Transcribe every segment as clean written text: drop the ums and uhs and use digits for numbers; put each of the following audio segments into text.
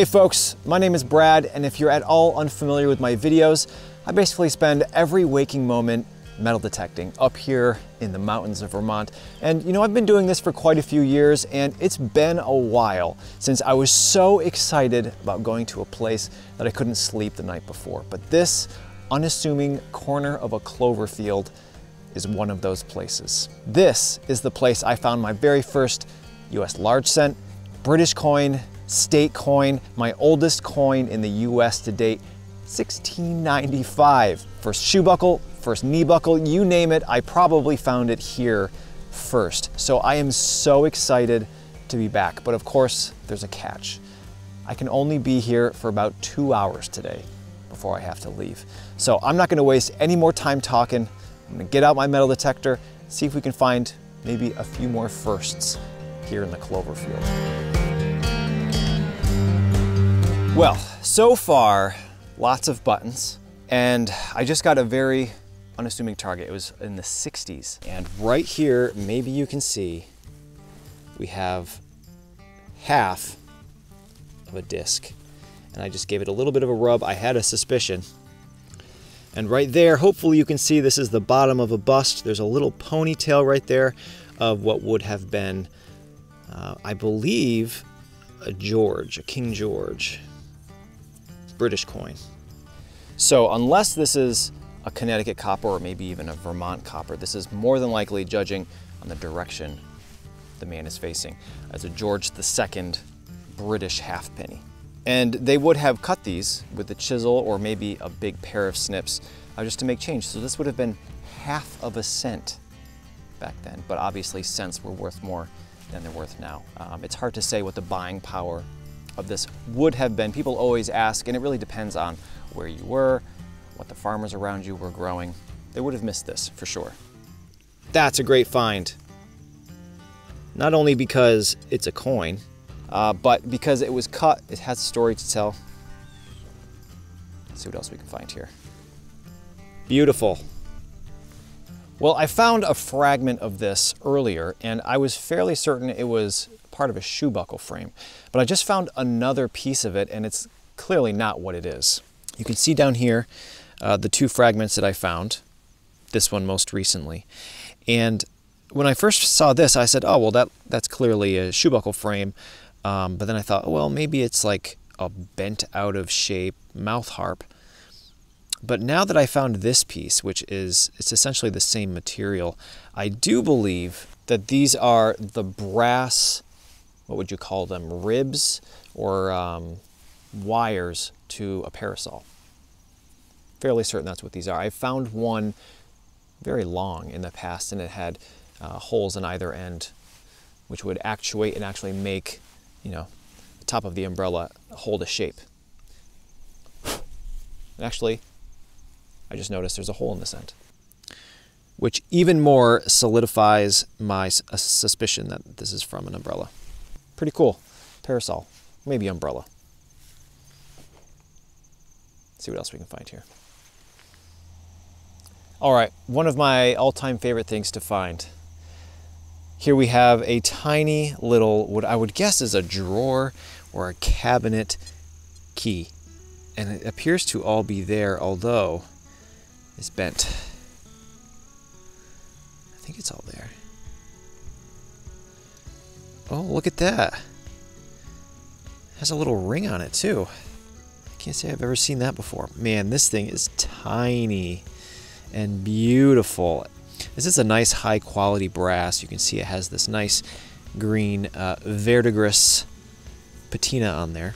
Hey folks, my name is Brad, and if you're at all unfamiliar with my videos, I basically spend every waking moment metal detecting up here in the mountains of Vermont. And you know, I've been doing this for quite a few years, and it's been a while since I was so excited about going to a place that I couldn't sleep the night before. But this unassuming corner of a clover field is one of those places. This is the place I found my very first US large cent, British coin, state coin, my oldest coin in the US to date, 1695. First shoe buckle, first knee buckle, you name it, I probably found it here first. So I am so excited to be back, but of course there's a catch. I can only be here for about 2 hours today before I have to leave. So I'm not gonna waste any more time talking. I'm gonna get out my metal detector, see if we can find maybe a few more firsts here in the clover field. Well, so far, lots of buttons, and I just got a very unassuming target. It was in the 60s. And right here, maybe you can see, we have half of a disc. And I just gave it a little bit of a rub. I had a suspicion. And right there, hopefully you can see this is the bottom of a bust. There's a little ponytail right there of what would have been, I believe, a King George. British coin. So unless this is a Connecticut copper or maybe even a Vermont copper, this is more than likely, judging on the direction the man is facing, as a George II British halfpenny. And they would have cut these with a chisel or maybe a big pair of snips just to make change. So this would have been half of a cent back then, but obviously cents were worth more than they're worth now. It's hard to say what the buying power of this would have been. People always ask, and it really depends on where you were, what the farmers around you were growing. They would have missed this for sure. That's a great find. Not only because it's a coin, but because it was cut, it has a story to tell. Let's see what else we can find here. Beautiful. Well, I found a fragment of this earlier, and I was fairly certain it was part of a shoe buckle frame, but I just found another piece of it, and it's clearly not what it is. You can see down here the two fragments that I found, this one most recently. And when I first saw this, I said, oh, well, that's clearly a shoe buckle frame. But then I thought, well, maybe it's like a bent out of shape mouth harp. But now that I found this piece, it's essentially the same material, I do believe that these are the brass, what would you call them, ribs or wires to a parasol. Fairly certain that's what these are. I found one very long in the past, and it had holes in either end, which would actuate and actually make, you know, the top of the umbrella hold a shape. And actually, I just noticed there's a hole in this end, which even more solidifies my suspicion that this is from an umbrella. Pretty cool. Parasol, maybe umbrella. Let's see what else we can find here. All right, one of my all-time favorite things to find. Here we have a tiny little, what I would guess is a drawer or a cabinet key. And it appears to all be there, although it's bent. I think it's all there. Oh, look at that. It has a little ring on it too. I can't say I've ever seen that before. Man, this thing is tiny and beautiful. This is a nice high quality brass. You can see it has this nice green verdigris patina on there.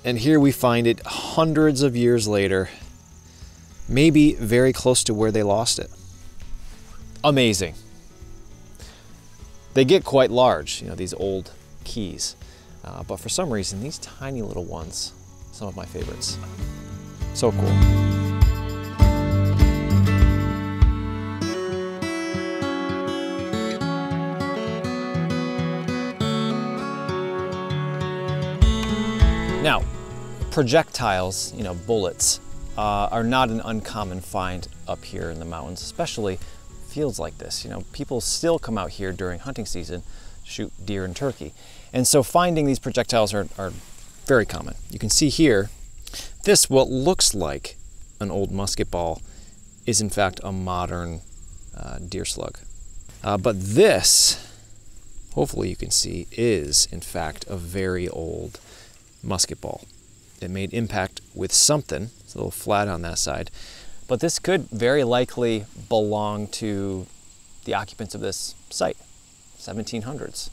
And here we find it hundreds of years later, maybe very close to where they lost it. Amazing. They get quite large, you know, these old keys. But for some reason, these tiny little ones, some of my favorites. So cool. Now, projectiles, you know, bullets, are not an uncommon find up here in the mountains, especially fields like this. You know, people still come out here during hunting season, shoot deer and turkey. And so finding these projectiles are very common. You can see here, this, what looks like an old musket ball, is in fact a modern deer slug. But this, hopefully you can see, is in fact a very old musket ball. It made impact with something. It's a little flat on that side. But this could very likely belong to the occupants of this site, 1700s.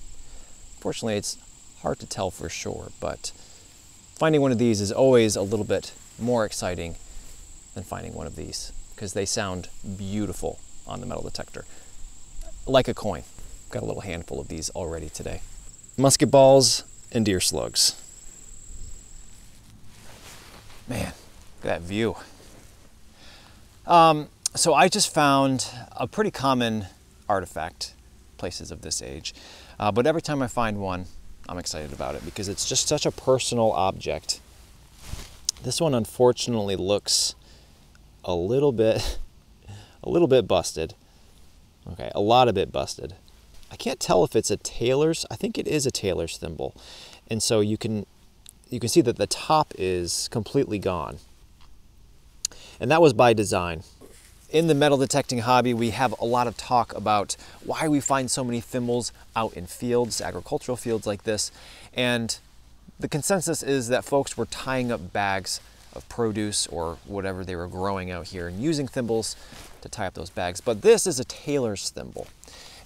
Fortunately, it's hard to tell for sure, but finding one of these is always a little bit more exciting than finding one of these, because they sound beautiful on the metal detector, like a coin. Got a little handful of these already today. Musket balls and deer slugs. Man, look at that view. So I just found a pretty common artifact, places of this age, but every time I find one, I'm excited about it because it's just such a personal object. This one unfortunately looks a little bit busted. Okay, a lot of it busted. I can't tell if it's a tailor's. I think it is a tailor's thimble, and so you can see that the top is completely gone, and that was by design. In the metal detecting hobby, we have a lot of talk about why we find so many thimbles out in fields, agricultural fields like this, and the consensus is that folks were tying up bags of produce or whatever they were growing out here and using thimbles to tie up those bags. But this is a tailor's thimble,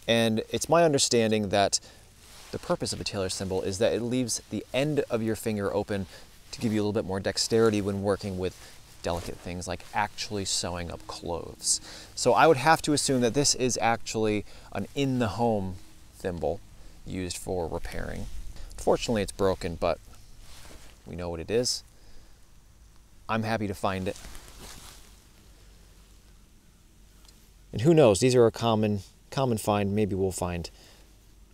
and it's my understanding that the purpose of a tailor's thimble is that it leaves the end of your finger open to give you a little bit more dexterity when working with delicate things like actually sewing up clothes. So I would have to assume that this is actually an in-the-home thimble used for repairing. Fortunately, it's broken, but we know what it is. I'm happy to find it. And who knows, these are a common find. Maybe we'll find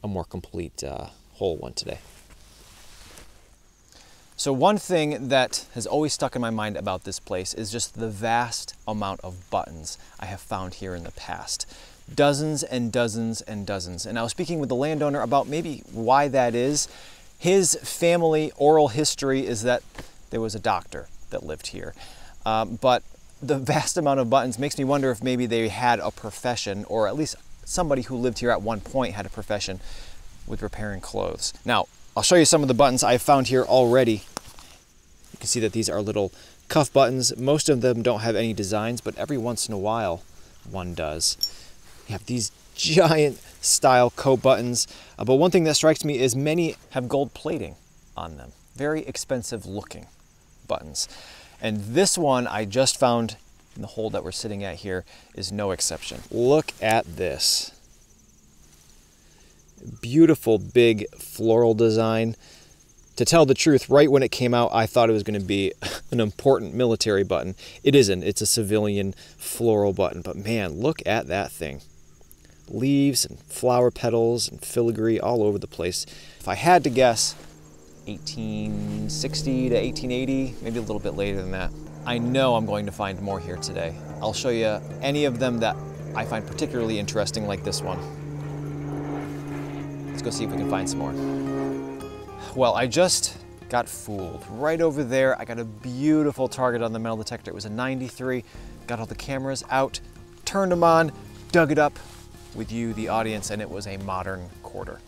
a more complete whole one today. So one thing that has always stuck in my mind about this place is just the vast amount of buttons I have found here in the past. Dozens and dozens and dozens. And I was speaking with the landowner about maybe why that is. His family oral history is that there was a doctor that lived here. But the vast amount of buttons makes me wonder if maybe they had a profession, or at least somebody who lived here at one point had a profession with repairing clothes. Now, I'll show you some of the buttons I've found here already. You can see that these are little cuff buttons. Most of them don't have any designs, but every once in a while, one does. You have these giant style coat buttons. But one thing that strikes me is many have gold plating on them. Very expensive looking buttons. And this one I just found in the hole that we're sitting at here is no exception. Look at this. Beautiful big floral design. To tell the truth, right when it came out, I thought it was going to be an important military button. It isn't. It's a civilian floral button. But man, look at that thing. Leaves and flower petals and filigree all over the place. If I had to guess, 1860 to 1880, maybe a little bit later than that. I know I'm going to find more here today. I'll show you any of them that I find particularly interesting, like this one. Let's go see if we can find some more. Well, I just got fooled. Right over there, I got a beautiful target on the metal detector. It was a 93. Got all the cameras out, turned them on, dug it up with you, the audience, and it was a modern quarter.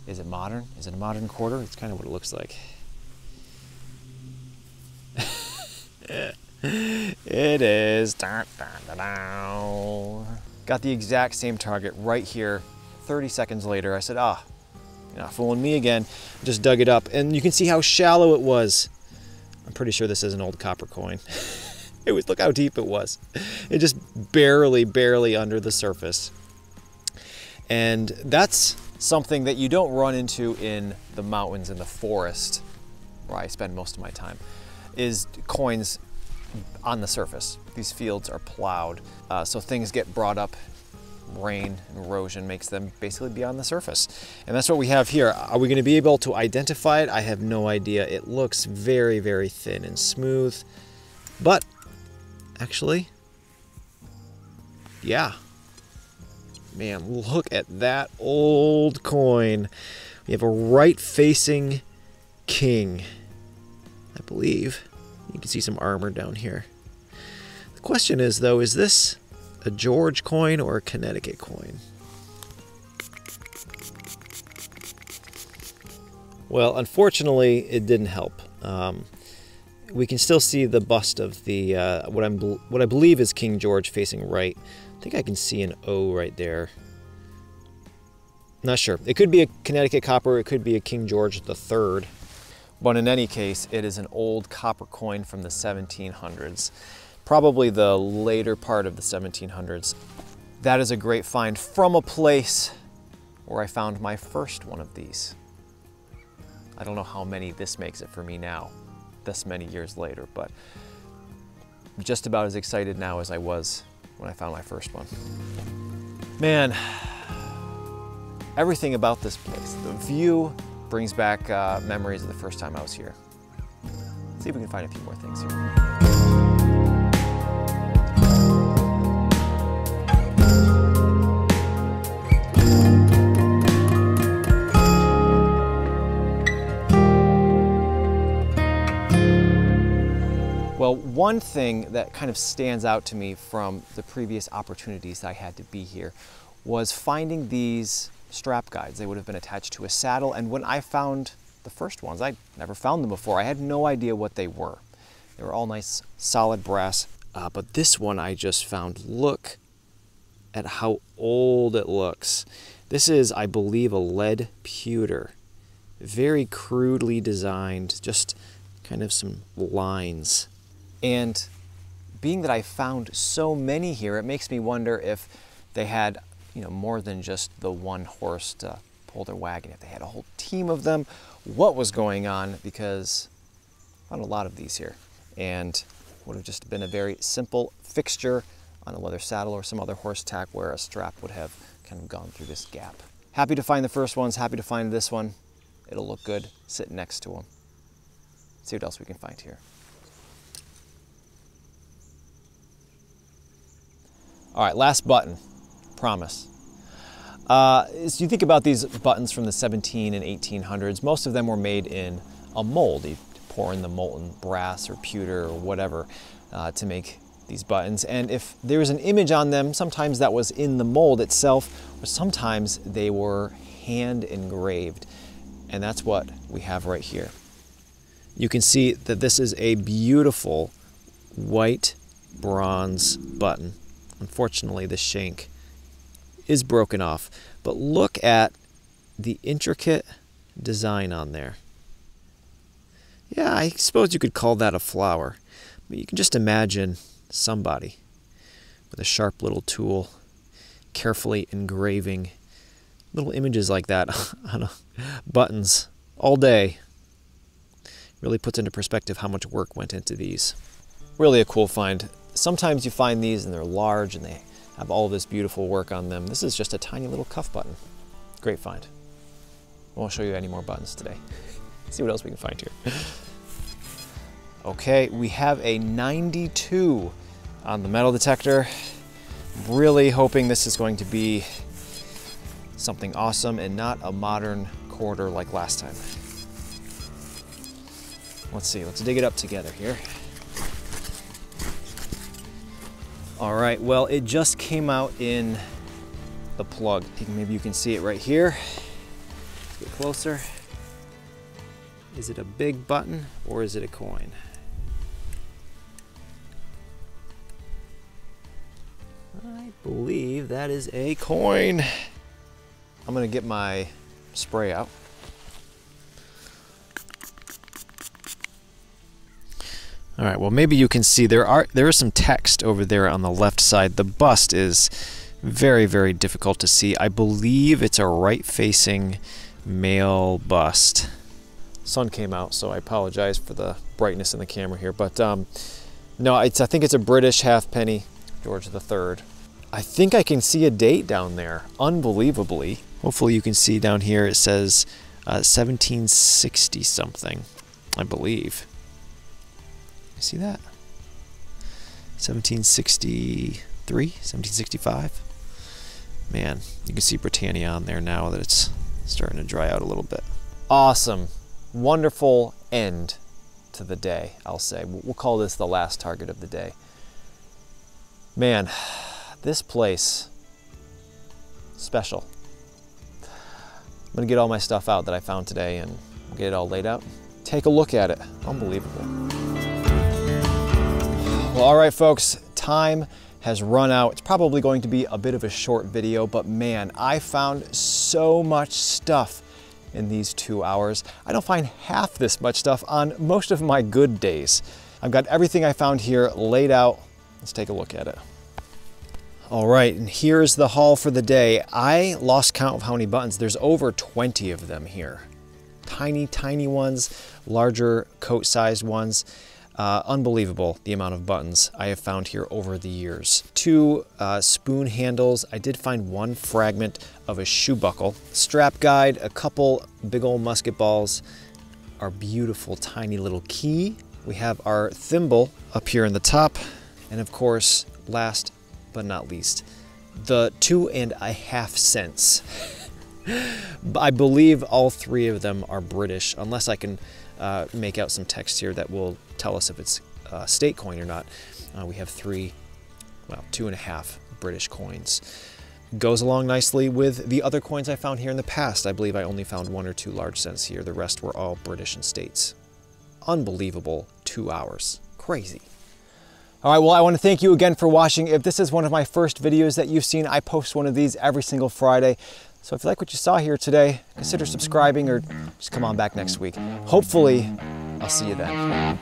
Is it modern? Is it a modern quarter? It's kind of what it looks like. It is. Got the exact same target right here. 30 seconds later, I said, you're not fooling me again. Just dug it up, and you can see how shallow it was. I'm pretty sure this is an old copper coin. Look how deep it was. It just barely under the surface. And that's something that you don't run into in the mountains and the forest, where I spend most of my time, is coins on the surface. These fields are plowed, so things get brought up. Rain and erosion makes them basically be on the surface. And that's what we have here. Are we going to be able to identify it? I have no idea. It looks very thin and smooth. But actually, yeah. Man, look at that old coin. We have a right-facing king. I believe. You can see some armor down here. The question is, though, is this a George coin or a Connecticut coin? Well, unfortunately, it didn't help. We can still see the bust of the what I believe is King George facing right. I think I can see an O right there. Not sure. It could be a Connecticut copper. It could be a King George III. But in any case, it is an old copper coin from the 1700s, probably the later part of the 1700s. That is a great find from a place where I found my first one of these. I don't know how many this makes it for me now, this many years later, but I'm just about as excited now as I was when I found my first one. Man, everything about this place, the view brings back memories of the first time I was here. Let's see if we can find a few more things here. Well, one thing that kind of stands out to me from the previous opportunities I had to be here was finding these strap guides. They would have been attached to a saddle, and when I found the first ones, I never found them before. I had no idea what they were. They were all nice, solid brass, but this one I just found. Look at how old it looks. This is, I believe, a lead pewter. Very crudely designed, just kind of some lines. And being that I found so many here, it makes me wonder if they had, more than just the one horse to pull their wagon. If they had a whole team of them, what was going on? Because I found a lot of these here, and would have just been a very simple fixture on a leather saddle or some other horse tack where a strap would have kind of gone through this gap. Happy to find the first ones, happy to find this one. It'll look good sitting next to them. Let's see what else we can find here. All right, last button, promise. As you think about these buttons from the 17 and 1800s, most of them were made in a mold. You pour in the molten brass or pewter or whatever to make these buttons. And if there was an image on them, sometimes that was in the mold itself, or sometimes they were hand engraved. And that's what we have right here. You can see that this is a beautiful white bronze button. Unfortunately, the shank is broken off, but look at the intricate design on there. Yeah, I suppose you could call that a flower, but you can just imagine somebody with a sharp little tool carefully engraving little images like that on buttons all day. Really puts into perspective how much work went into these. Really a cool find. Sometimes you find these and they're large and they have all this beautiful work on them. This is just a tiny little cuff button. Great find. I won't show you any more buttons today. See what else we can find here. Okay, we have a 92 on the metal detector. Really hoping this is going to be something awesome and not a modern quarter like last time. Let's see, let's dig it up together here. All right, well, it just came out in the plug. Maybe you can see it right here. Let's get closer. Is it a big button or is it a coin? I believe that is a coin. I'm gonna get my spray out. All right, well, maybe you can see there is some text over there on the left side. The bust is very, very difficult to see. I believe it's a right-facing male bust. Sun came out, so I apologize for the brightness in the camera here. But no, I think it's a British halfpenny, George III. I think I can see a date down there, unbelievably. Hopefully you can see down here it says 1760 something, I believe. You see that? 1763, 1765. Man, you can see Britannia on there now that it's starting to dry out a little bit. Awesome, wonderful end to the day, I'll say. We'll call this the last target of the day. Man, this place, special. I'm gonna get all my stuff out that I found today and get it all laid out. Take a look at it. Unbelievable. Well, all right, folks, time has run out. It's probably going to be a bit of a short video, but man, I found so much stuff in these 2 hours. I don't find half this much stuff on most of my good days. I've got everything I found here laid out. Let's take a look at it. All right, and here's the haul for the day. I lost count of how many buttons. There's over 20 of them here. Tiny, tiny ones, larger coat-sized ones. Unbelievable the amount of buttons I have found here over the years. 2 spoon handles. I did find 1 fragment of a shoe buckle. Strap guide, a couple big old musket balls, our beautiful tiny little key. We have our thimble up here in the top. And of course, last but not least, the 2.5 cents. I believe all 3 of them are British, unless I can make out some text here that will tell us if it's a state coin or not. We have 3, well, 2.5 British coins. Goes along nicely with the other coins I found here in the past. I believe I only found 1 or 2 large cents here. The rest were all British and states. Unbelievable 2 hours. Crazy. All right, well, I want to thank you again for watching. If this is one of my first videos that you've seen, I post one of these every single Friday. So if you like what you saw here today, consider subscribing or just come on back next week. Hopefully, I'll see you then.